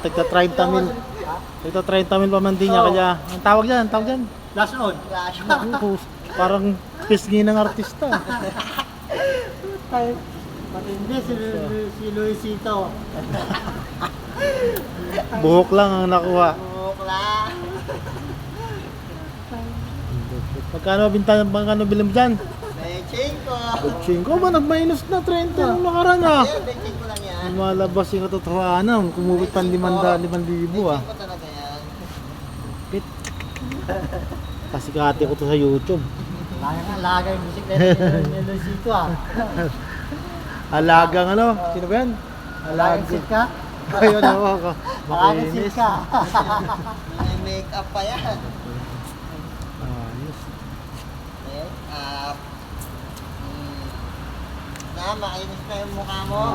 Tagta 30 mil. Tagta 30 mil paman din niya kaya. Ang tawag dyan. Last on. Naku, parang pisngi ng artista. Matindi si Luisito. Buhok lang ang nakuha. Bukla. Magkano bilim dyan? Beching ko. 5 ba? Nag-minus na 30 nung nakaraan ah. Beching ko lang yan. Malabas yung katotohanan. Kumupit pa 5,000 ah. Beching ko talaga yan. Pit. Kasi kati ko to sa YouTube. Laga yung bisikleta ni Luisito ah. Alagang ano? Sino ba yan? Alagang silka? Ayun ako. Alagang silka. May make-up pa yan. Ayos. Make-up. Makainis na yung mukha mo.